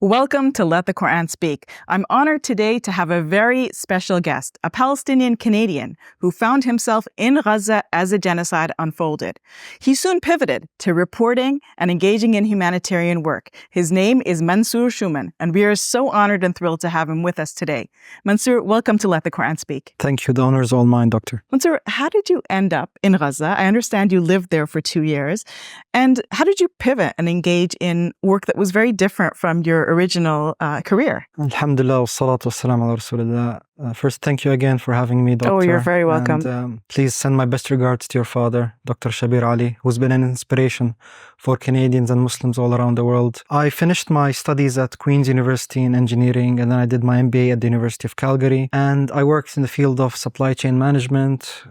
Welcome to Let the Quran Speak. I'm honored today to have a very special guest, a Palestinian Canadian who found himself in Gaza as a genocide unfolded. He soon pivoted to reporting and engaging in humanitarian work. His name is Mansour Shouman, and we are so honored and thrilled to have him with us today. Mansour, welcome to Let the Quran Speak. Thank you. The honor is all mine, Doctor. Mansour, how did you end up in Gaza? I understand you lived there for 2 years. And how did you pivot and engage in work that was very different from your original career? Alhamdulillah, wassalatu wassalamu ala rasulillah. First, thank you again for having me, Doctor. Oh, you're very welcome. And please send my best regards to your father, Dr. Shabir Ali, who's been an inspiration for Canadians and Muslims all around the world. I finished my studies at Queen's University in engineering, and then I did my MBA at the University of Calgary. And I worked in the field of supply chain management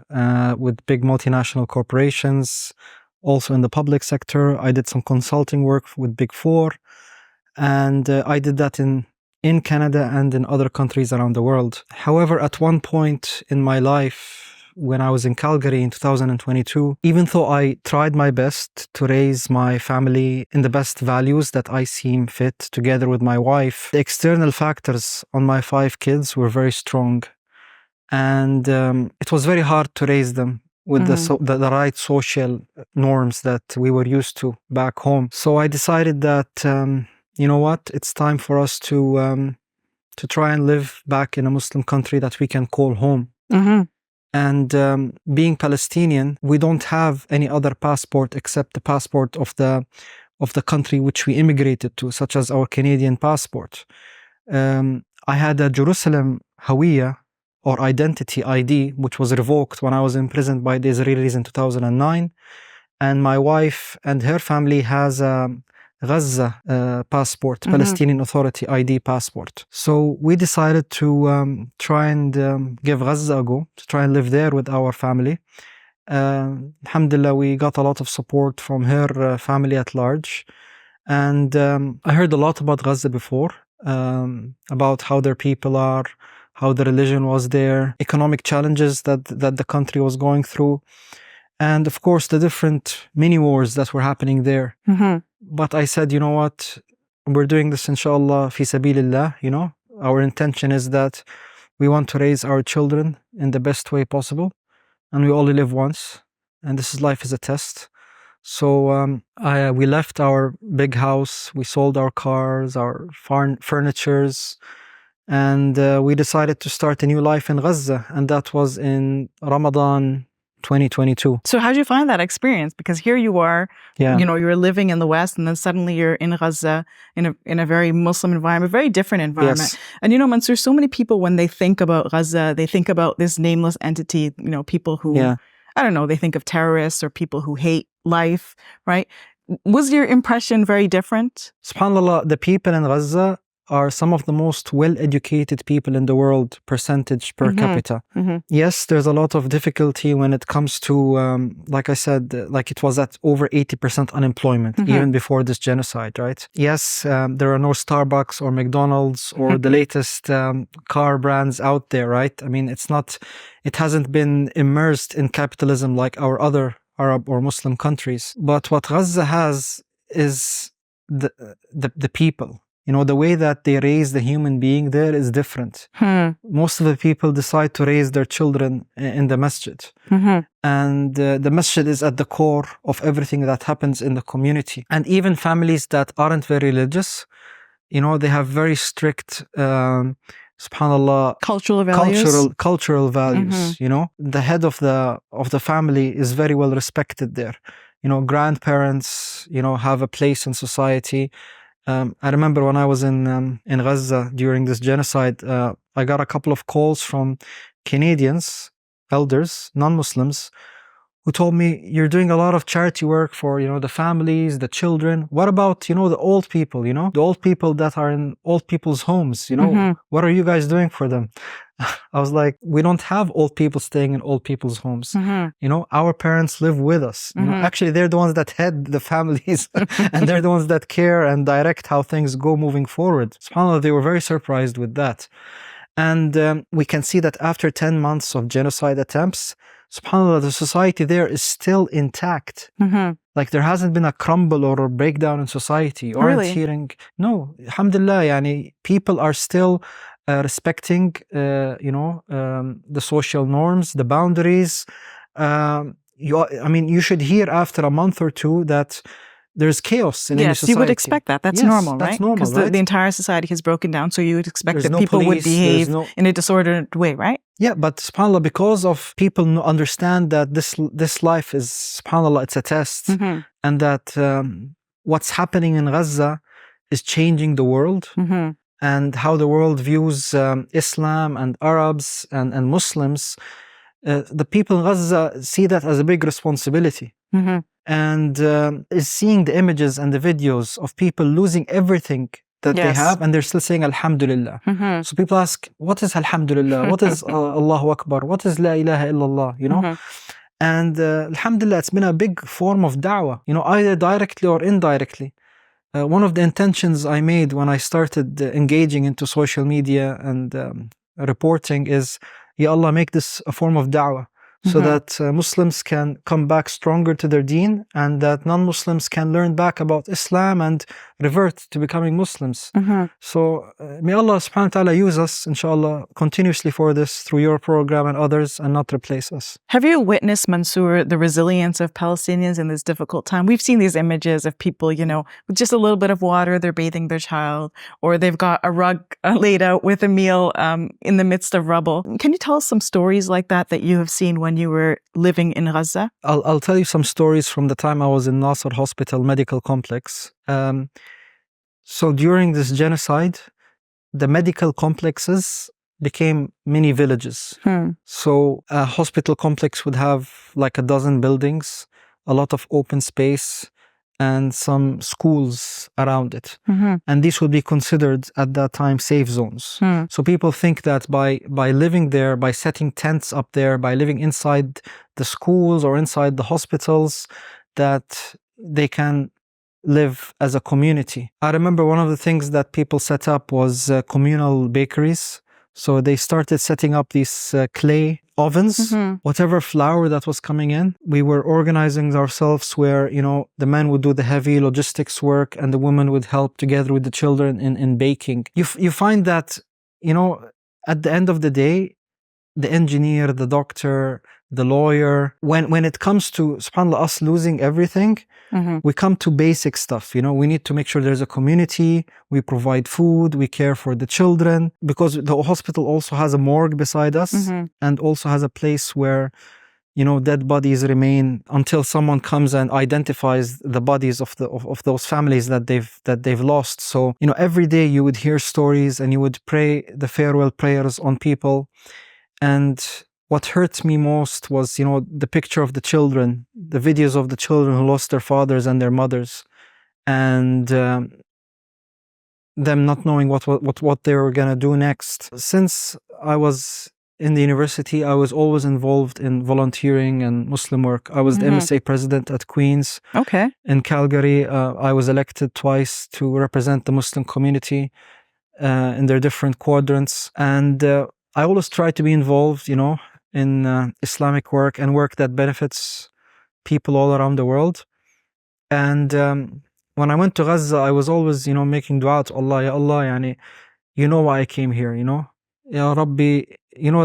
with big multinational corporations, also in the public sector. I did some consulting work with Big Four. And I did that in Canada and in other countries around the world. However, at one point in my life, when I was in Calgary in 2022, even though I tried my best to raise my family in the best values that I seem fit together with my wife, the external factors on my 5 kids were very strong. And it was very hard to raise them with the right social norms that we were used to back home. So I decided that you know what? It's time for us to try and live back in a Muslim country that we can call home. Mm-hmm. And being Palestinian, we don't have any other passport except the passport of the country which we immigrated to, such as our Canadian passport. I had a Jerusalem Hawiya, or identity ID, which was revoked when I was imprisoned by the Israelis in 2009. And my wife and her family has a Gaza passport, Palestinian Authority ID passport. So we decided to try and give Gaza a go, to try and live there with our family. Alhamdulillah, we got a lot of support from her family at large. And I heard a lot about Gaza before, about how their people are, how the religion was there, economic challenges that the country was going through, and of course the different mini wars that were happening there. Mm-hmm. But I said, you know what, we're doing this inshallah fi sabilillah, you know. Our intention is that we want to raise our children in the best way possible, and we only live once, and life is a test. So we left our big house, we sold our cars, our furnitures, and we decided to start a new life in Gaza, and that was in Ramadan 2022. So how did you find that experience? Because here you are, you know, you're living in the West, and then suddenly you're in Gaza in a very Muslim environment, very different environment. Yes. And you know, Mansour, so many people, when they think about Gaza, they think about this nameless entity, you know, people who, I don't know, they think of terrorists or people who hate life, right? Was your impression very different? SubhanAllah, the people in Gaza are some of the most well-educated people in the world, percentage per capita. Mm-hmm. Yes, there's a lot of difficulty when it comes to, like I said, like it was at over 80% unemployment, even before this genocide, right? Yes, there are no Starbucks or McDonald's or the latest car brands out there, right? I mean, it hasn't been immersed in capitalism like our other Arab or Muslim countries. But what Gaza has is the people. You know, the way that they raise the human being there is different. Most of the people decide to raise their children in the masjid. And the masjid is at the core of everything that happens in the community. And even families that aren't very religious, you know, they have very strict, subhanAllah, cultural values. You know, the head of the family is very well respected there. You know, grandparents, you know, have a place in society. I remember when I was in Gaza during this genocide, I got a couple of calls from Canadians, elders, non-Muslims, who told me, you're doing a lot of charity work for, you know, the families, the children. What about, you know, the old people, you know, the old people that are in old people's homes, you know, what are you guys doing for them? I was like, we don't have old people staying in old people's homes. You know, our parents live with us. You know, actually, they're the ones that head the families and they're the ones that care and direct how things go moving forward. SubhanAllah, they were very surprised with that. And we can see that after 10 months of genocide attempts, subhanAllah, the society there is still intact. Like there hasn't been a crumble or a breakdown in society. You aren't hearing, no, alhamdulillah, yani, people are still respecting, the social norms, the boundaries. You should hear after a month or two that there's chaos in any society. Yes, you would expect that. That's normal, right? That's normal, because the entire society has broken down, so you would expect that people would behave in a disordered way, right? Yeah, but subhanAllah, because of people understand that this life is, subhanAllah, it's a test, and that what's happening in Gaza is changing the world, and how the world views Islam and Arabs and Muslims, the people in Gaza see that as a big responsibility. And is seeing the images and the videos of people losing everything that they have, and they're still saying Alhamdulillah. So people ask, what is Alhamdulillah? What is Allahu Akbar? What is La ilaha illallah? You know? And Alhamdulillah, it's been a big form of da'wah, either directly or indirectly. One of the intentions I made when I started engaging into social media and reporting is, Ya Allah, make this a form of da'wah, so that Muslims can come back stronger to their deen, and that non-Muslims can learn back about Islam and revert to becoming Muslims. So may Allah subhanahu wa ta'ala use us, inshallah, continuously for this through your program and others, and not replace us. Have you witnessed, Mansour, the resilience of Palestinians in this difficult time? We've seen these images of people, with just a little bit of water, they're bathing their child, or they've got a rug laid out with a meal in the midst of rubble. Can you tell us some stories like that you have seen when you were living in Gaza? I'll tell you some stories from the time I was in Nasser Hospital Medical Complex. So during this genocide, the medical complexes became mini villages. So a hospital complex would have like a dozen buildings, a lot of open space, and some schools around it. And these would be considered at that time safe zones. So people think that by living there, by setting tents up there, by living inside the schools or inside the hospitals, that they can live as a community. I remember one of the things that people set up was communal bakeries. So they started setting up these clay ovens, whatever flour that was coming in. We were organizing ourselves where, the men would do the heavy logistics work and the women would help together with the children in baking. You find that, at the end of the day, the engineer, the doctor, the lawyer, when it comes to, subhanAllah, us losing everything, we come to basic stuff. We need to make sure there's a community, we provide food, we care for the children, because the hospital also has a morgue beside us, and also has a place where, dead bodies remain until someone comes and identifies the bodies of those families that they've lost. So, every day you would hear stories and you would pray the farewell prayers on people. And what hurt me most was, the picture of the children, the videos of the children who lost their fathers and their mothers, and them not knowing what they were gonna do next. Since I was in the university, I was always involved in volunteering and Muslim work. I was the MSA president at Queen's. Okay. In Calgary, I was elected twice to represent the Muslim community in their different quadrants, and I always try to be involved, in Islamic work and work that benefits people all around the world. And when I went to Gaza, I was always, making dua to Allah, Ya Allah, yani, why I came here, Ya Rabbi,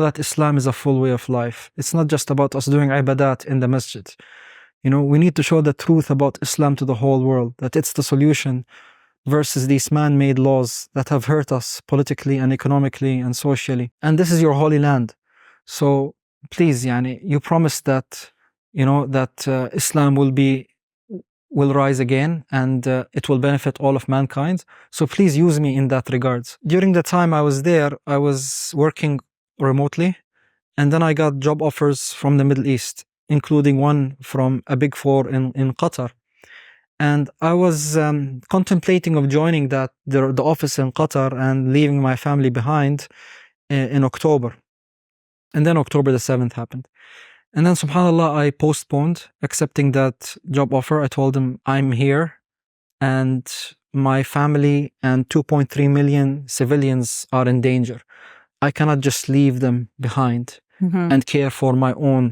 that Islam is a full way of life. It's not just about us doing ibadat in the masjid. We need to show the truth about Islam to the whole world, that it's the solution versus these man-made laws that have hurt us politically and economically and socially. And this is your holy land. So please, you promised that, that Islam will rise again and it will benefit all of mankind. So please use me in that regards. During the time I was there, I was working remotely, and then I got job offers from the Middle East, including one from a Big Four in Qatar. And I was contemplating of joining the office in Qatar and leaving my family behind in October. And then October the 7th happened. And then subhanAllah, I postponed accepting that job offer. I told them I'm here and my family and 2.3 million civilians are in danger. I cannot just leave them behind and care for my own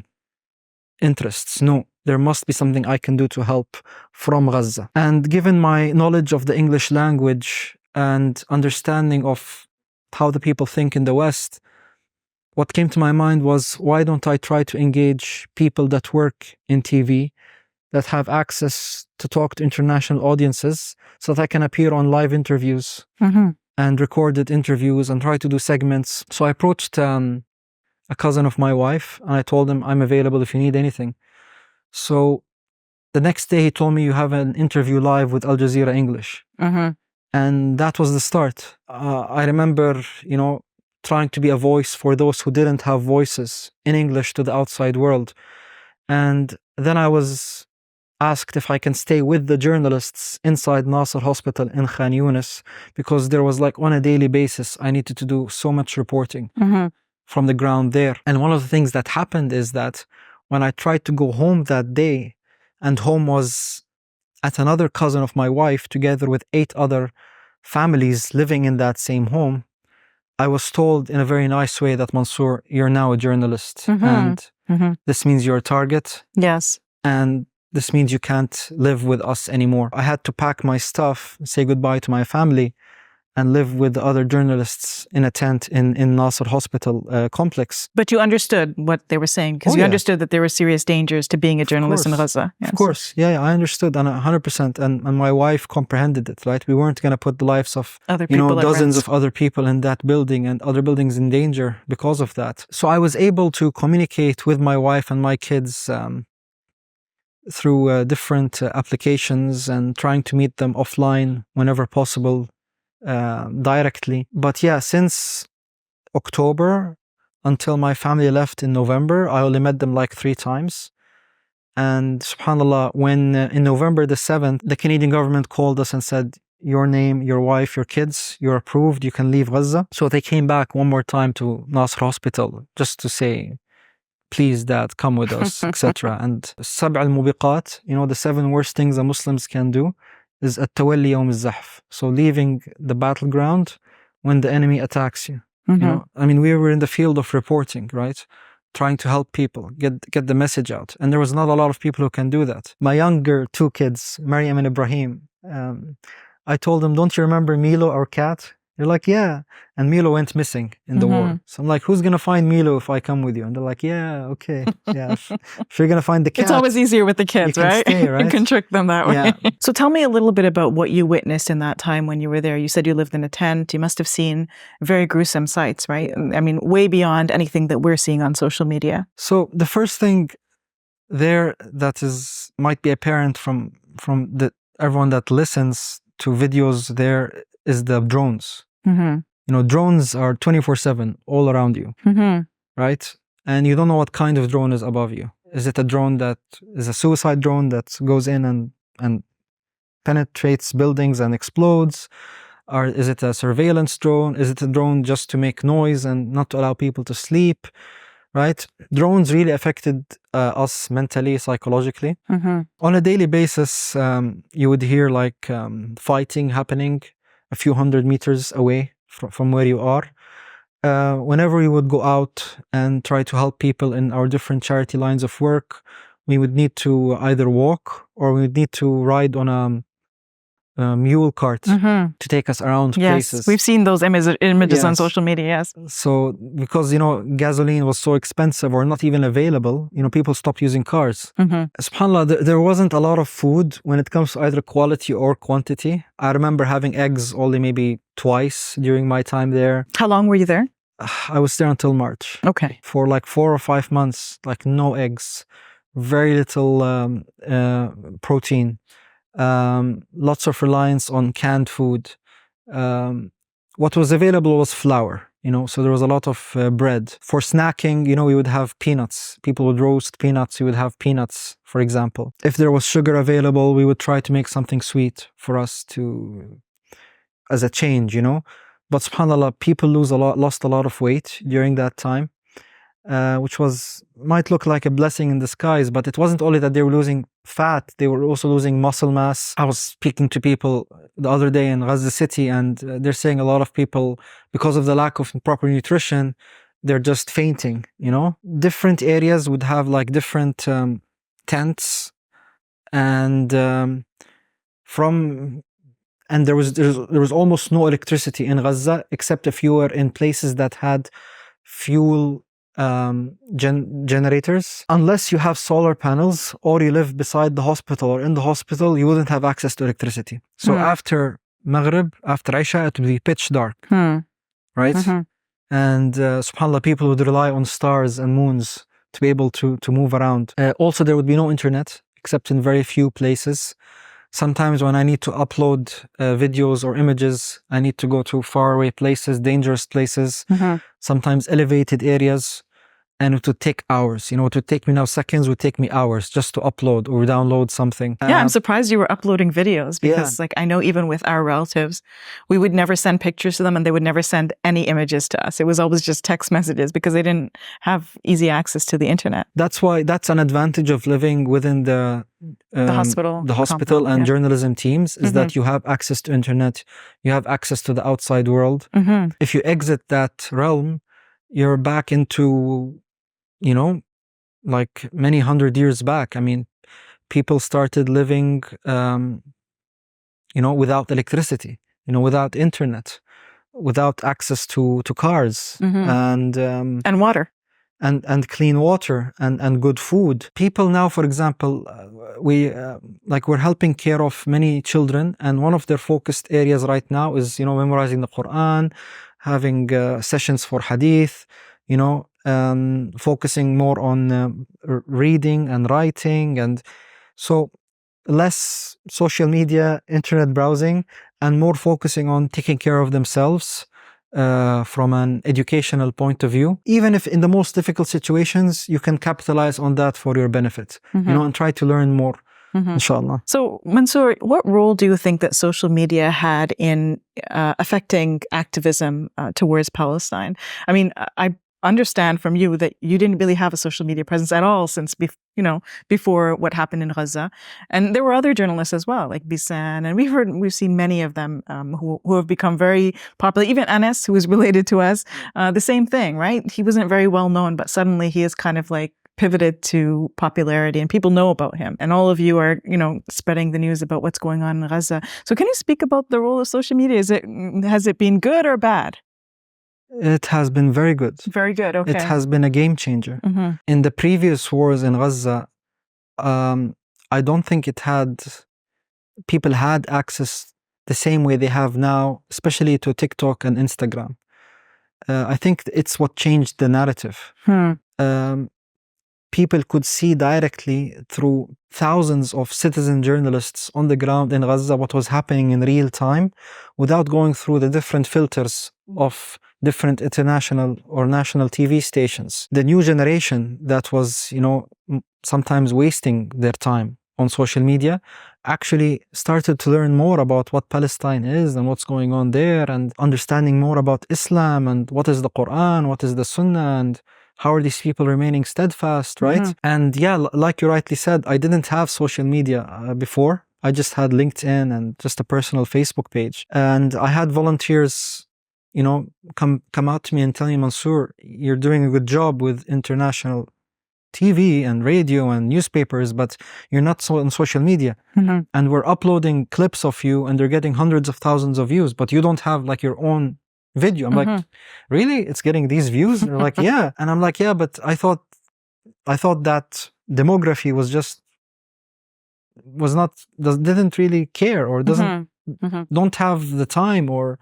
interests. No, there must be something I can do to help from Gaza. And given my knowledge of the English language and understanding of how the people think in the West, what came to my mind was, why don't I try to engage people that work in TV, that have access to talk to international audiences, so that I can appear on live interviews and recorded interviews and try to do segments. So I approached a cousin of my wife and I told him, I'm available if you need anything. So the next day he told me, you have an interview live with Al Jazeera English. And that was the start. I remember, trying to be a voice for those who didn't have voices in English to the outside world. And then I was asked if I can stay with the journalists inside Nasser Hospital in Khan Yunis, because there was on a daily basis, I needed to do so much reporting from the ground there. And one of the things that happened is that when I tried to go home that day, and home was at another cousin of my wife, together with 8 other families living in that same home, I was told in a very nice way that, Mansour, you're now a journalist, and this means you're a target. Yes. And this means you can't live with us anymore. I had to pack my stuff, say goodbye to my family, and live with the other journalists in a tent in Nasser Hospital complex. But you understood what they were saying, because you understood that there were serious dangers to being a journalist in Gaza. Yes. Of course. Yeah, I understood, and 100%. And my wife comprehended it, right? We weren't going to put the lives of other people dozens of other people in that building and other buildings in danger because of that. So I was able to communicate with my wife and my kids through different applications and trying to meet them offline whenever possible, directly. But yeah, since October until my family left in November, I only met them 3 times. And subhanAllah, when in November the 7th, the Canadian government called us and said, your name, your wife, your kids, you're approved, you can leave Gaza. So they came back one more time to Nasr Hospital just to say, please, Dad, come with us, etc. And Sab' al-Mubiqat, the 7 worst things that Muslims can do, is at-tawalli yawm al-zahf. So leaving the battleground when the enemy attacks you. We were in the field of reporting, right? Trying to help people, get the message out. And there was not a lot of people who can do that. My younger 2 kids, Maryam and Ibrahim, I told them, don't you remember Milo, our cat? They're like, yeah. And Milo went missing in the war. So I'm like, who's going to find Milo if I come with you? And they're like, yeah, okay. Yeah. If you're going to find the cat. It's always easier with the kids, right? Stay, right? You can trick them that way. Yeah. So tell me a little bit about what you witnessed in that time when you were there. You said you lived in a tent. You must have seen very gruesome sights, right? Way beyond anything that we're seeing on social media. So the first thing there that might be apparent from everyone that listens to videos there is the drones. Drones are 24/7 all around you, right? And you don't know what kind of drone is above you. Is it a drone that is a suicide drone that goes in and penetrates buildings and explodes? Or is it a surveillance drone? Is it a drone just to make noise and not to allow people to sleep, right? Drones really affected us mentally, psychologically. On a daily basis, you would hear fighting happening a few hundred meters away from where you are. Whenever we would go out and try to help people in our different charity lines of work, we would need to either walk or we would need to ride on a mule cart to take us around places. Yes, we've seen those images on social media, yes. So because, gasoline was so expensive or not even available, people stopped using cars. SubhanAllah, there wasn't a lot of food when it comes to either quality or quantity. I remember having eggs only maybe twice during my time there. How long were you there? I was there until March. Okay. For 4 or 5 months, no eggs, very little protein. Lots of reliance on canned food. What was available was flour, so there was a lot of bread. For snacking, we would have peanuts. People would roast peanuts. We would have peanuts, for example. If there was sugar available, we would try to make something sweet for us as a change, But subhanAllah, people lost a lot of weight during that time. which might look like a blessing in disguise, but it wasn't only that they were losing fat, they were also losing muscle mass. I was speaking to people the other day in Gaza City, and they're saying a lot of people, because of the lack of proper nutrition, they're just fainting, you know? Different areas would have like different tents, and there was almost no electricity in Gaza, except if you were in places that had fuel generators. Unless you have solar panels or you live beside the hospital or in the hospital, you wouldn't have access to electricity. So after Maghrib, after Isha, it would be pitch dark, right? And subhanAllah, people would rely on stars and moons to be able to move around. Also, there would be no internet except in very few places. Sometimes when I need to upload videos or images, I need to go to faraway places, dangerous places, sometimes elevated areas, and it would take hours. You know, it would take me now seconds, would take me hours just to upload or download something. Yeah, I'm surprised you were uploading videos because like I know even with our relatives, we would never send pictures to them and they would never send any images to us. It was always just text messages because they didn't have easy access to the internet. That's an advantage of living within the hospital and journalism teams, is that you have access to internet, you have access to the outside world. If you exit that realm, you're back into, you know, like many hundred years back. I mean, people started living, you know, without electricity, you know, without internet, without access to cars and water. And clean water and good food. People now, for example, we're helping care of many children, and one of their focused areas right now is, you know, memorizing the Quran, having sessions for hadith, you know, focusing more on reading and writing, and so less social media, internet browsing, and more focusing on taking care of themselves from an educational point of view. Even if in the most difficult situations, you can capitalize on that for your benefit, you know, and try to learn more, inshallah. So, Mansour, what role do you think that social media had in affecting activism towards Palestine? I mean, I understand from you that you didn't really have a social media presence at all since before what happened in Gaza, and there were other journalists as well, like Bisan, and we've seen many of them who have become very popular. Even Anas, who is related to us, the same thing, right? He wasn't very well known, but suddenly he is kind of like pivoted to popularity and people know about him, and all of you are, you know, spreading the news about what's going on in Gaza. So can you speak about the role of social media? Has it been good or bad? It has been very good. Very good, okay. It has been a game changer. In the previous wars in Gaza, I don't think people had access the same way they have now, especially to TikTok and Instagram. I think it's what changed the narrative. People could see directly through thousands of citizen journalists on the ground in Gaza what was happening in real time, without going through the different filters of different international or national TV stations. The new generation that was, you know, sometimes wasting their time on social media actually started to learn more about what Palestine is and what's going on there, and understanding more about Islam and what is the Quran, what is the Sunnah, and how are these people remaining steadfast, right? And yeah, like you rightly said, I didn't have social media before. I just had LinkedIn and just a personal Facebook page. And I had volunteers, you know, come out to me and tell me, Mansour, you're doing a good job with international TV and radio and newspapers, but you're not on social media. And we're uploading clips of you and they're getting hundreds of thousands of views, but you don't have like your own video. I'm like, really? It's getting these views? And they're like, yeah. And I'm like, yeah, but I thought that demography didn't really care, or don't have the time or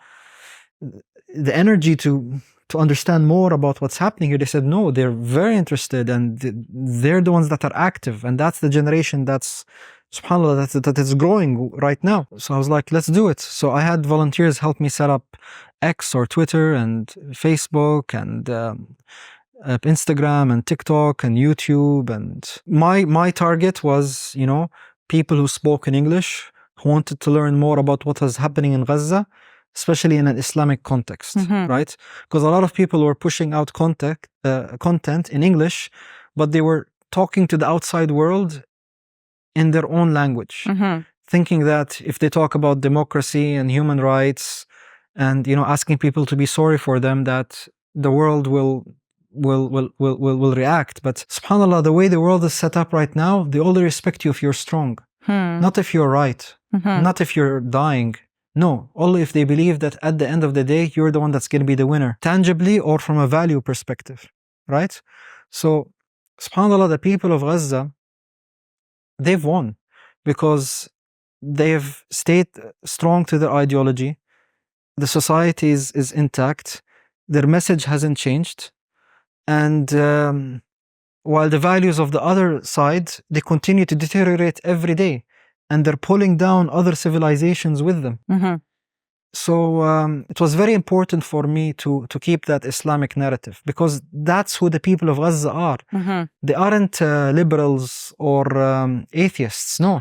the energy to understand more about what's happening here. They said, no, they're very interested, and they're the ones that are active. And that's the generation that's, subhanAllah, that is growing right now. So I was like, let's do it. So I had volunteers help me set up X or Twitter and Facebook and Instagram and TikTok and YouTube. And my target was, you know, people who spoke in English, who wanted to learn more about what was happening in Gaza, especially in an Islamic context, right? Because a lot of people were pushing out content in English, but they were talking to the outside world in their own language, thinking that if they talk about democracy and human rights and, you know, asking people to be sorry for them, that the world will react. But subhanAllah, the way the world is set up right now, they only respect you if you're strong, not if you're right, not if you're dying. No, only if they believe that at the end of the day, you're the one that's going to be the winner, tangibly or from a value perspective, right? So, subhanAllah, the people of Gaza, they've won because they've stayed strong to their ideology. The society is intact. Their message hasn't changed. And while the values of the other side, they continue to deteriorate every day. And they're pulling down other civilizations with them. So it was very important for me to keep that Islamic narrative, because that's who the people of Gaza are. They aren't liberals or atheists, no.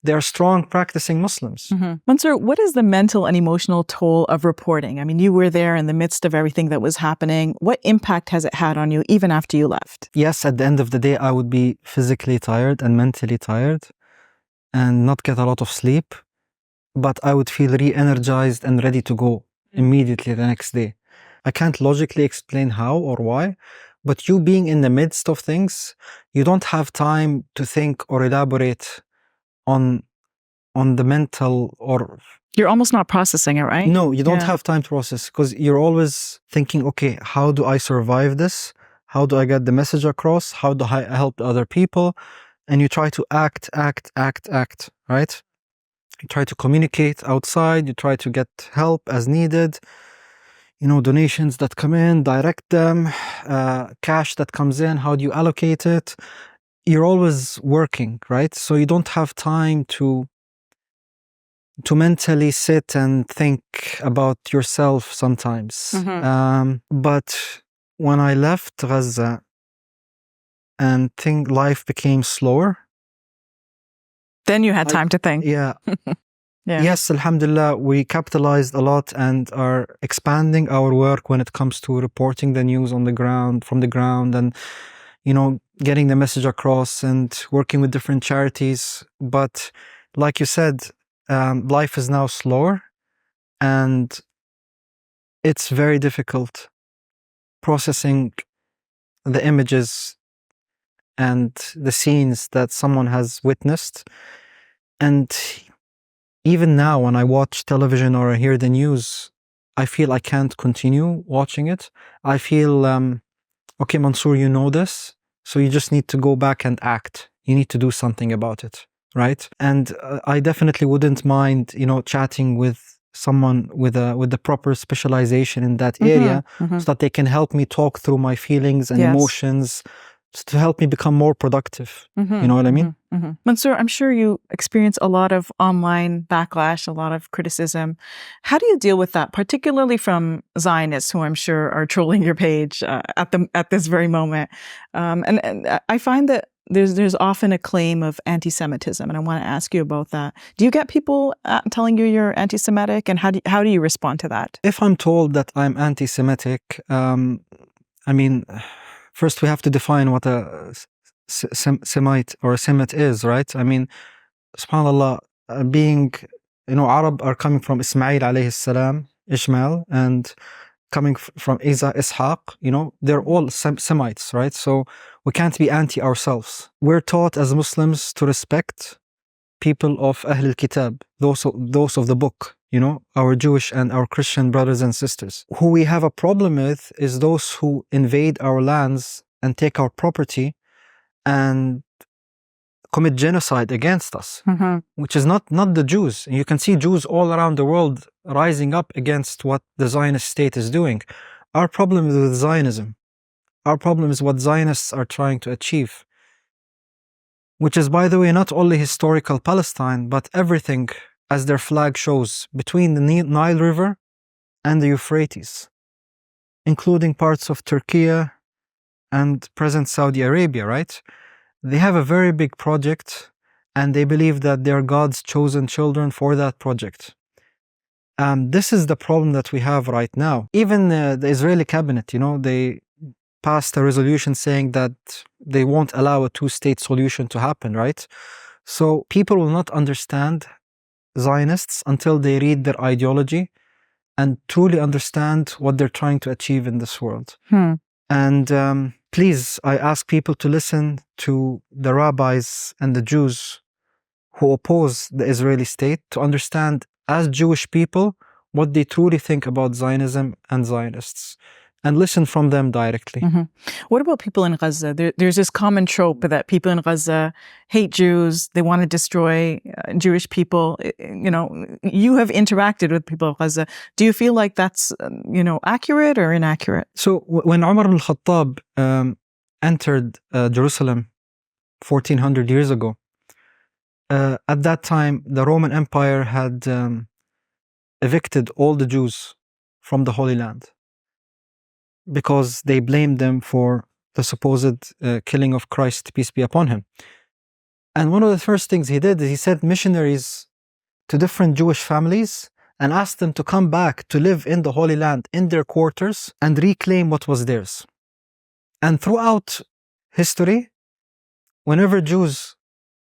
They are strong, practicing Muslims. Mansour, what is the mental and emotional toll of reporting? I mean, you were there in the midst of everything that was happening. What impact has it had on you even after you left? Yes, at the end of the day, I would be physically tired and mentally tired and not get a lot of sleep. But I would feel re-energized and ready to go immediately the next day. I can't logically explain how or why, but you being in the midst of things, you don't have time to think or elaborate on the mental, or... You're almost not processing it, right? No, you don't have time to process, because you're always thinking, okay, how do I survive this? How do I get the message across? How do I help other people? And you try to act, right? You try to communicate outside, you try to get help as needed, you know, donations that come in, direct them, cash that comes in, how do you allocate it? You're always working, right? So you don't have time to mentally sit and think about yourself sometimes. But when I left Gaza and life became slower, then you had time to think. Yeah. Yes, alhamdulillah, we capitalized a lot and are expanding our work when it comes to reporting the news on the ground, from the ground, and, you know, getting the message across and working with different charities. But like you said, life is now slower and it's very difficult processing the images and the scenes that someone has witnessed. And even now, when I watch television or I hear the news, I feel I can't continue watching it. I feel, okay, Mansour, you know this, so you just need to go back and act. You need to do something about it, right? And I definitely wouldn't mind, you know, chatting with someone with the proper specialization in that area, so that they can help me talk through my feelings and emotions, to help me become more productive. You know what I mean? Mansour, I'm sure you experience a lot of online backlash, a lot of criticism. How do you deal with that, particularly from Zionists, who I'm sure are trolling your page at this very moment? And I find that there's often a claim of anti-Semitism, and I want to ask you about that. Do you get people telling you you're anti-Semitic, and how do you respond to that? If I'm told that I'm anti-Semitic, I mean, first we have to define what a Semite or a Semite is, right? I mean, subhanAllah, being, you know, Arab are coming from Ismail alayhi salam, Ishmael, and coming from Isa, Ishaq, you know, they're all Semites, right? So we can't be anti ourselves. We're taught as Muslims to respect people of Ahl al-Kitab, those of the book, you know, our Jewish and our Christian brothers and sisters. Who we have a problem with is those who invade our lands and take our property and commit genocide against us, which is not the Jews. You can see Jews all around the world rising up against what the Zionist state is doing. Our problem is with Zionism. Our problem is what Zionists are trying to achieve, which is, by the way, not only historical Palestine, but everything, as their flag shows, between the Nile River and the Euphrates, including parts of Turkey and present Saudi Arabia, right? They have a very big project, and they believe that they're God's chosen children for that project. This is the problem that we have right now. Even the Israeli cabinet, they passed a resolution saying that they won't allow a two-state solution to happen, right? So people will not understand Zionists until they read their ideology and truly understand what they're trying to achieve in this world. And please, I ask people to listen to the rabbis and the Jews who oppose the Israeli state to understand, as Jewish people, what they truly think about Zionism and Zionists, and listen from them directly. What about people in Gaza? There's this common trope that people in Gaza hate Jews, they want to destroy Jewish people. You have interacted with people of Gaza. Do you feel like that's, accurate or inaccurate? So when Umar al-Khattab entered Jerusalem 1400 years ago, at that time, the Roman Empire had evicted all the Jews from the Holy Land because they blamed them for the supposed killing of Christ, peace be upon him. And one of the first things he did is he sent missionaries to different Jewish families and asked them to come back to live in the Holy Land in their quarters and reclaim what was theirs. And throughout history, whenever Jews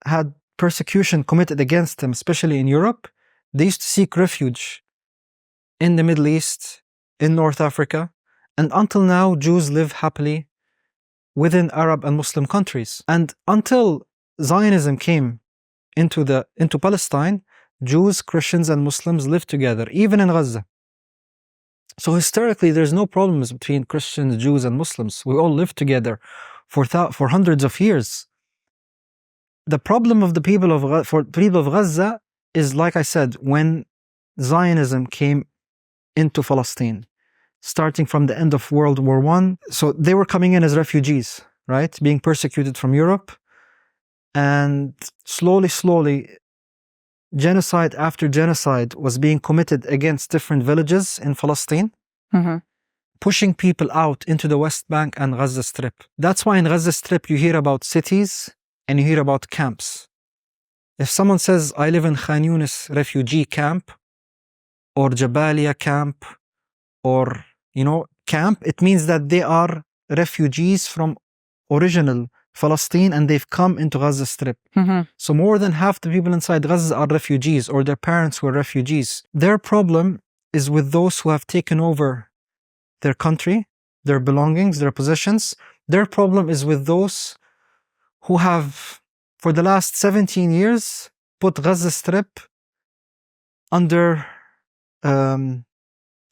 had persecution committed against them, especially in Europe, they used to seek refuge in the Middle East, in North Africa, and until now, Jews live happily within Arab and Muslim countries. And until Zionism came into Palestine, Jews, Christians, and Muslims lived together, even in Gaza. So historically, there's no problems between Christians, Jews, and Muslims. We all lived together for hundreds of years. The problem of the people of Gaza is, like I said, when Zionism came into Palestine, starting from the end of World War I. So they were coming in as refugees, right? Being persecuted from Europe. And slowly, genocide after genocide was being committed against different villages in Palestine, pushing people out into the West Bank and Gaza Strip. That's why in Gaza Strip you hear about cities and you hear about camps. If someone says, I live in Khan Yunis refugee camp, or Jabalia camp, or camp, it means that they are refugees from original Palestine and they've come into Gaza Strip. So more than half the people inside Gaza are refugees, or their parents were refugees. Their problem is with those who have taken over their country, their belongings, their possessions. Their problem is with those who have, for the last 17 years, put Gaza Strip under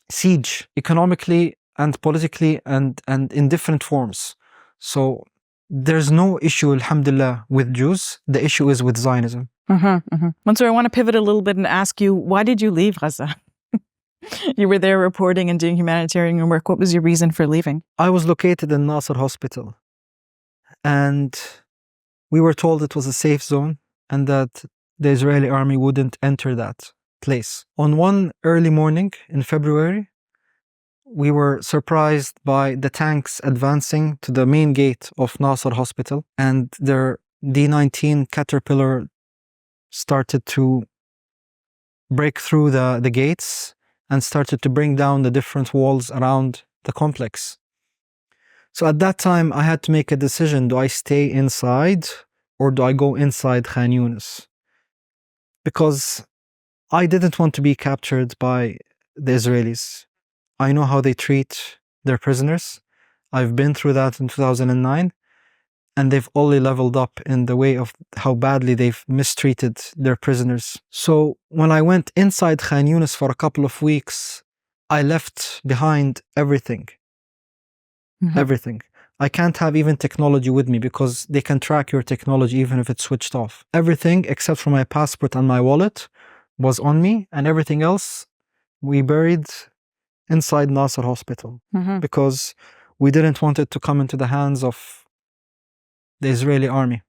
siege, economically and politically and in different forms. So there's no issue, alhamdulillah, with Jews. The issue is with Zionism. Mansour, I want to pivot a little bit and ask you, why did you leave Gaza? You were there reporting and doing humanitarian work. What was your reason for leaving? I was located in Nasser Hospital, and we were told it was a safe zone and that the Israeli army wouldn't enter that place. On one early morning in February, we were surprised by the tanks advancing to the main gate of Nasser Hospital, and their D-19 Caterpillar started to break through the gates and started to bring down the different walls around the complex. So at that time, I had to make a decision. Do I stay inside or do I go inside Khan Yunis? Because I didn't want to be captured by the Israelis. I know how they treat their prisoners. I've been through that in 2009, and they've only leveled up in the way of how badly they've mistreated their prisoners. So when I went inside Khan Yunis for a couple of weeks, I left behind everything. Everything. I can't have even technology with me because they can track your technology even if it's switched off. Everything except for my passport and my wallet was on me, and everything else we buried inside Nasser Hospital because we didn't want it to come into the hands of the Israeli army.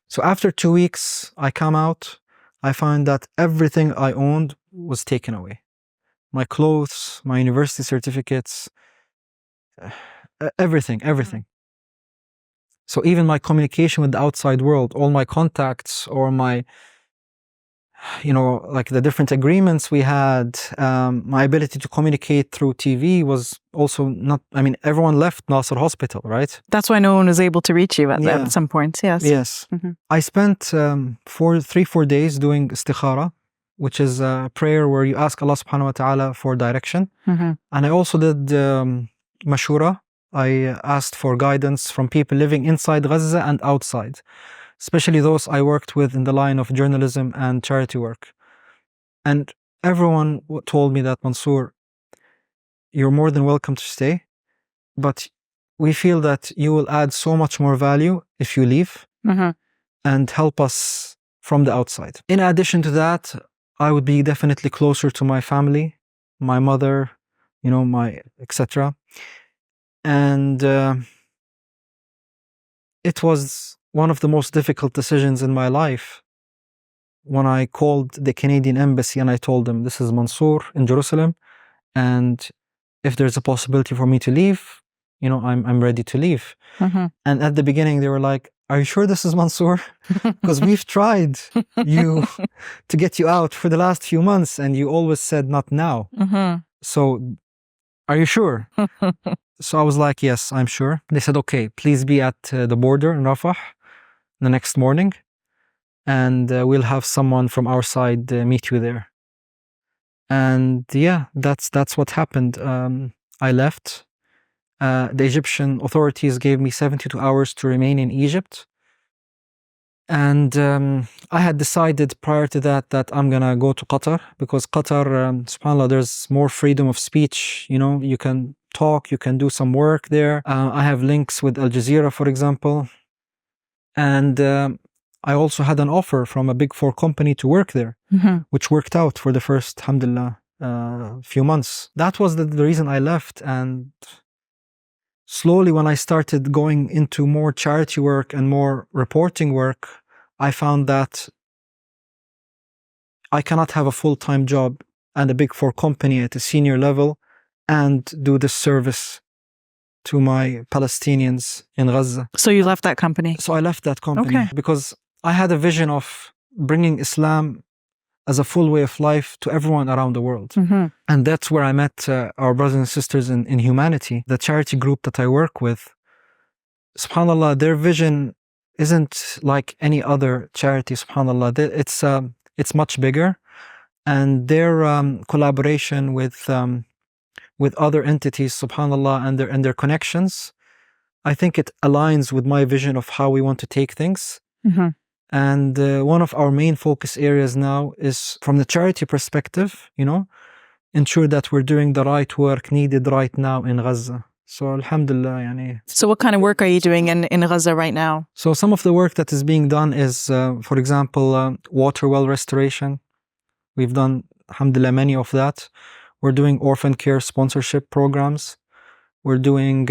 So after 2 weeks, I come out, I find that everything I owned was taken away. My clothes, my university certificates, everything. So even my communication with the outside world, all my contacts or my like the different agreements we had, my ability to communicate through TV was also not, everyone left Nasser Hospital, right? That's why no one was able to reach you at some points, yes. Yes. I spent 4 days doing istikhara, which is a prayer where you ask Allah subhanahu wa ta'ala for direction. And I also did mashura. I asked for guidance from people living inside Gaza and outside, especially those I worked with in the line of journalism and charity work. And everyone told me that, Mansour, you're more than welcome to stay, but we feel that you will add so much more value if you leave and help us from the outside. In addition to that, I would be definitely closer to my family, my mother, my etc. And it was one of the most difficult decisions in my life when I called the Canadian embassy and I told them, this is Mansour in Jerusalem, and if there's a possibility for me to leave, I'm ready to leave. And at the beginning they were like, are you sure this is Mansour? Because we've tried to get you out for the last few months and you always said not now. So are you sure? So I was like, yes, I'm sure. They said, okay, please be at the border in Rafah the next morning, and we'll have someone from our side meet you there. And yeah, that's what happened. I left. The Egyptian authorities gave me 72 hours to remain in Egypt. And I had decided prior to that I'm gonna go to Qatar, because Qatar, subhanAllah, there's more freedom of speech. You can talk, you can do some work there. I have links with Al Jazeera, for example. And I also had an offer from a Big 4 company to work there, which worked out for the first, alhamdulillah, few months. That was the reason I left. And slowly, when I started going into more charity work and more reporting work, I found that I cannot have a full-time job and a Big 4 company at a senior level and do this service to my Palestinians in Gaza. So you left that company? So I left that company because I had a vision of bringing Islam as a full way of life to everyone around the world. And that's where I met our brothers and sisters in humanity, the charity group that I work with. SubhanAllah, their vision isn't like any other charity, SubhanAllah. It's much bigger. And their collaboration with other entities, SubhanAllah, and their connections, I think it aligns with my vision of how we want to take things. And one of our main focus areas now is, from the charity perspective, ensure that we're doing the right work needed right now in Gaza. So alhamdulillah, yani. So what kind of work are you doing in Gaza right now? So some of the work that is being done is, for example, water well restoration. We've done, alhamdulillah, many of that. We're doing orphan care sponsorship programs. We're doing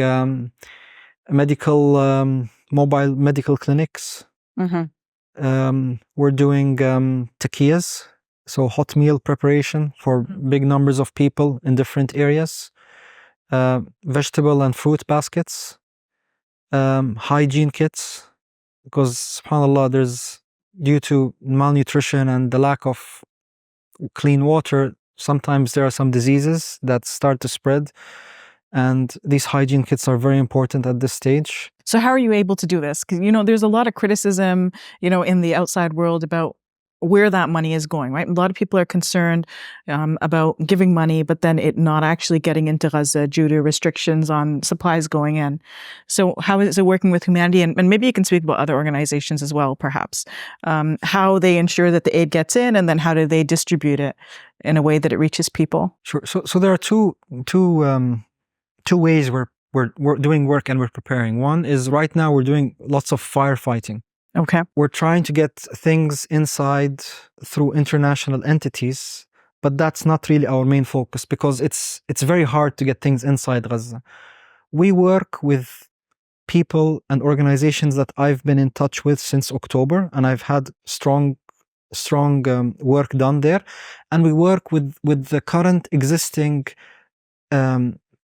mobile medical clinics. We're doing takiyas, so hot meal preparation for big numbers of people in different areas. Vegetable and fruit baskets. Hygiene kits, because subhanAllah, due to malnutrition and the lack of clean water, sometimes there are some diseases that start to spread, and these hygiene kits are very important at this stage. So how are you able to do this? Because, there's a lot of criticism, in the outside world about where that money is going, right? A lot of people are concerned about giving money, but then it not actually getting into Gaza due to restrictions on supplies going in. So how is it working with humanity? And maybe you can speak about other organizations as well, perhaps. How they ensure that the aid gets in, and then how do they distribute it in a way that it reaches people? Sure. So there are two ways we're doing work and we're preparing. One is, right now we're doing lots of firefighting. Okay. We're trying to get things inside through international entities, but that's not really our main focus, because it's very hard to get things inside Gaza. We work with people and organizations that I've been in touch with since October, and I've had strong work done there. And we work with the current existing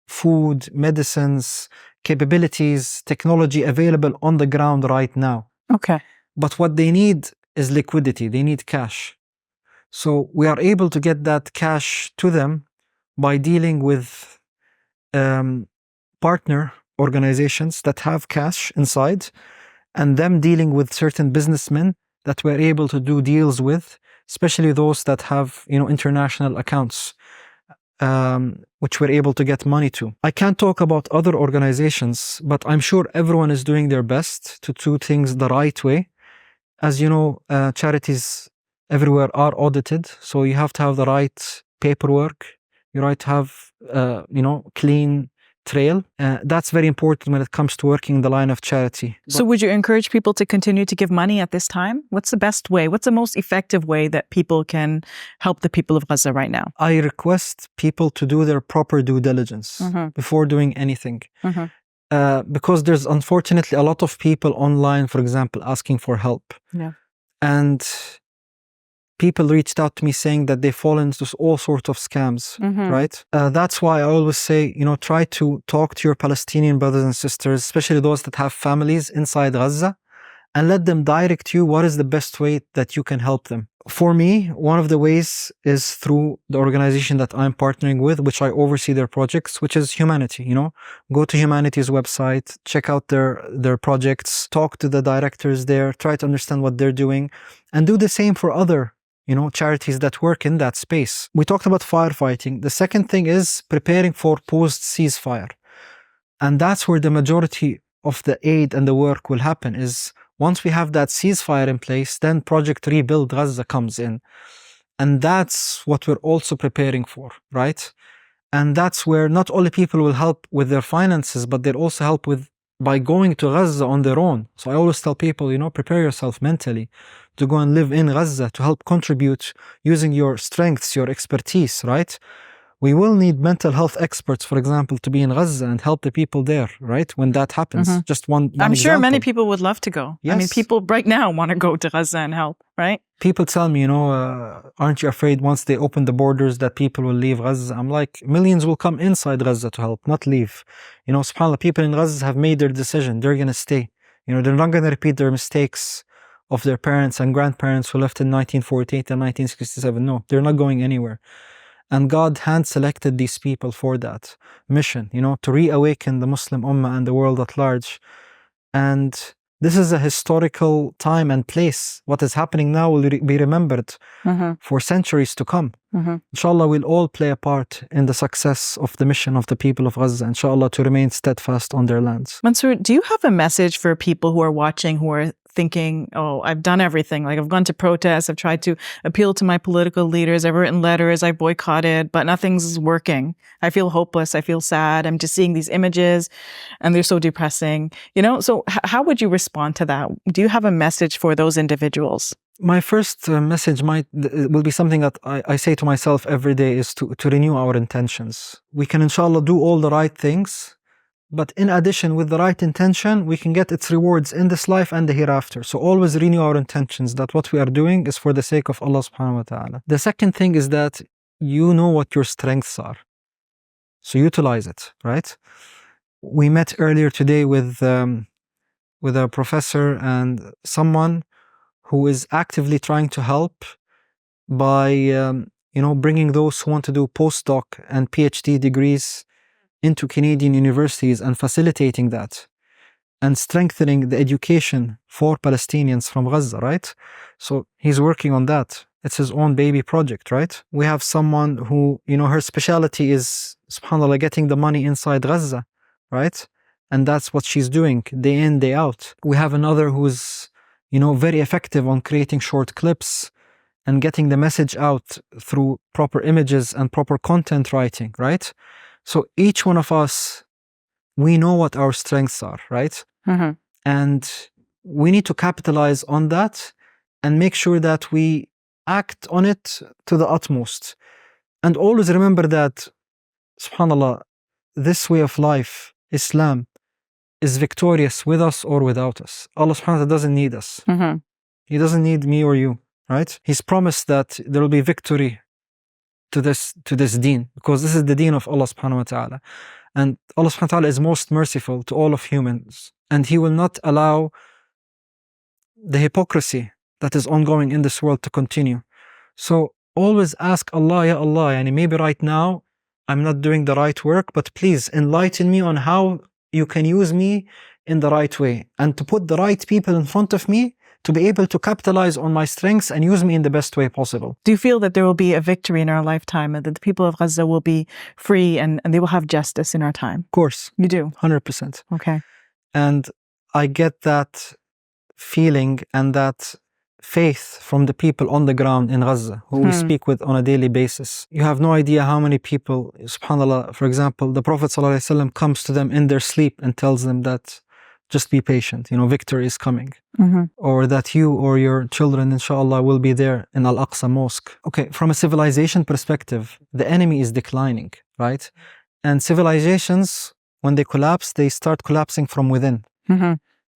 food, medicines, capabilities, technology available on the ground right now. Okay. But what they need is liquidity. They need cash. So we are able to get that cash to them by dealing with partner organizations that have cash inside, and them dealing with certain businessmen that we're able to do deals with, especially those that have, international accounts, which we're able to get money to. I can't talk about other organizations, but I'm sure everyone is doing their best to do things the right way. As you know, charities everywhere are audited, so you have to have the right paperwork. You right to have, clean trail. That's very important when it comes to working the line of charity. So would you encourage people to continue to give money at this time? What's the best way? What's the most effective way that people can help the people of Gaza right now? I request people to do their proper due diligence before doing anything. Because there's unfortunately a lot of people online, for example, asking for help. Yeah. And people reached out to me saying that they fall into all sorts of scams, right? That's why I always say, try to talk to your Palestinian brothers and sisters, especially those that have families inside Gaza, and let them direct you what is the best way that you can help them. For me, one of the ways is through the organization that I'm partnering with, which I oversee their projects, which is Humanity. Go to Humanity's website, check out their projects, talk to the directors there, try to understand what they're doing, and do the same for other charities that work in that space. We talked about firefighting. The second thing is preparing for post-ceasefire. And that's where the majority of the aid and the work will happen, is once we have that ceasefire in place, then Project Rebuild Gaza comes in. And that's what we're also preparing for, right? And that's where not only people will help with their finances, but they'll also help by going to Gaza on their own. So I always tell people, prepare yourself mentally to go and live in Gaza, to help contribute using your strengths, your expertise, right? We will need mental health experts, for example, to be in Gaza and help the people there, right? When that happens, just one I'm example. sure many people would love to go. Yes. I mean, people right now want to go to Gaza and help, right? People tell me, aren't you afraid once they open the borders that people will leave Gaza? I'm like, millions will come inside Gaza to help, not leave. SubhanAllah, people in Gaza have made their decision. They're going to stay. They're not going to repeat their mistakes of their parents and grandparents who left in 1948 and 1967. No, they're not going anywhere. And God hand-selected these people for that mission, to reawaken the Muslim Ummah and the world at large. And this is a historical time and place. What is happening now will be remembered for centuries to come. Inshallah, we'll all play a part in the success of the mission of the people of Gaza, inshallah, to remain steadfast on their lands. Mansour, do you have a message for people who are watching, who are thinking, oh, I've done everything. Like, I've gone to protests, I've tried to appeal to my political leaders, I've written letters, I've boycotted, but nothing's working. I feel hopeless, I feel sad, I'm just seeing these images and they're so depressing. So how would you respond to that? Do you have a message for those individuals? My first message will be something that I say to myself every day, is to renew our intentions. We can inshallah do all the right things, but in addition, with the right intention, we can get its rewards in this life and the hereafter. So always renew our intentions that what we are doing is for the sake of Allah subhanahu wa ta'ala. The second thing is that you know what your strengths are. So utilize it, right? We met earlier today with a professor and someone who is actively trying to help by, bringing those who want to do postdoc and PhD degrees into Canadian universities and facilitating that and strengthening the education for Palestinians from Gaza, right? So he's working on that. It's his own baby project, right? We have someone who, her specialty is, subhanAllah, getting the money inside Gaza, right? And that's what she's doing day in, day out. We have another who's, very effective on creating short clips and getting the message out through proper images and proper content writing, right? So each one of us, we know what our strengths are, right? And we need to capitalize on that and make sure that we act on it to the utmost. And always remember that, subhanAllah, this way of life, Islam, is victorious with us or without us. Allah subhanahu wa ta'ala doesn't need us. He doesn't need me or you, right? He's promised that there will be victory to this deen, because this is the deen of Allah subhanahu wa ta'ala. And Allah subhanahu wa ta'ala is most merciful to all of humans. And He will not allow the hypocrisy that is ongoing in this world to continue. So always ask Allah, Ya Allah, and maybe right now I'm not doing the right work, but please enlighten me on how you can use me in the right way, and to put the right people in front of me to be able to capitalize on my strengths and use me in the best way possible. Do you feel that there will be a victory in our lifetime and that the people of Gaza will be free and they will have justice in our time? Of course. You do? 100%. Okay. And I get that feeling and that faith from the people on the ground in Gaza, who we speak with on a daily basis. You have no idea how many people, subhanAllah, for example, the Prophet ﷺ comes to them in their sleep and tells them that just be patient, victory is coming. Or that you or your children, inshallah, will be there in Al-Aqsa Mosque. Okay, from a civilization perspective, the enemy is declining, right? And civilizations, when they collapse, they start collapsing from within.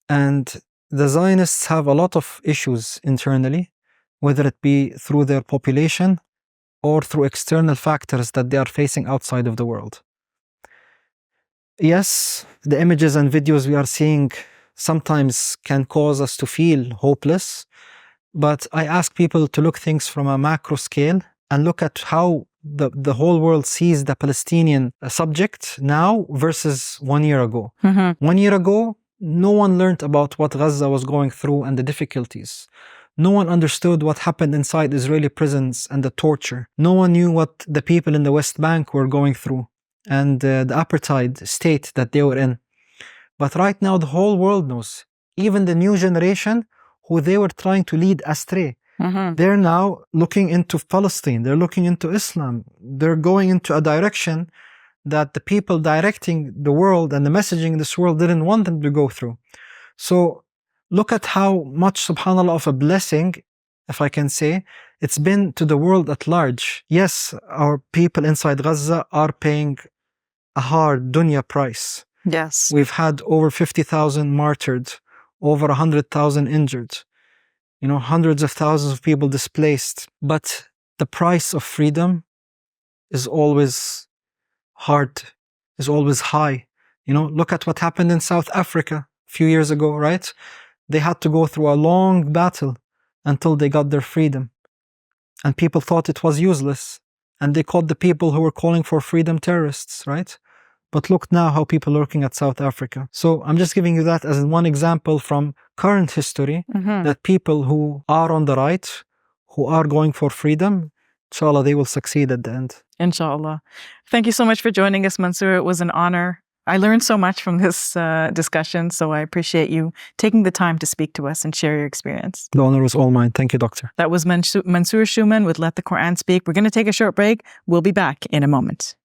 And the Zionists have a lot of issues internally, whether it be through their population or through external factors that they are facing outside of the world. Yes, the images and videos we are seeing sometimes can cause us to feel hopeless, but I ask people to look things from a macro scale and look at how the whole world sees the Palestinian subject now versus 1 year ago. 1 year ago, no one learned about what Gaza was going through and the difficulties. No one understood what happened inside Israeli prisons and the torture. No one knew what the people in the West Bank were going through and the apartheid state that they were in. But right now, the whole world knows. Even the new generation who they were trying to lead astray. They're now looking into Palestine. They're looking into Islam. They're going into a direction that the people directing the world and the messaging in this world didn't want them to go through. So look at how much, subhanAllah, of a blessing, if I can say, it's been to the world at large. Yes, our people inside Gaza are paying a hard dunya price. Yes. We've had over 50,000 martyred, over 100,000 injured, hundreds of thousands of people displaced. But the price of freedom is always hard, is always high. Look at what happened in South Africa a few years ago, right? They had to go through a long battle until they got their freedom. And people thought it was useless. And they called the people who were calling for freedom terrorists, right? But look now how people are looking at South Africa. So I'm just giving you that as one example from current history, that people who are on the right, who are going for freedom, inshallah, they will succeed at the end. Inshallah. Thank you so much for joining us, Mansour. It was an honor. I learned so much from this discussion, so I appreciate you taking the time to speak to us and share your experience. The honor was all mine. Thank you, doctor. That was Mansour Shouman with Let the Quran Speak. We're going to take a short break. We'll be back in a moment.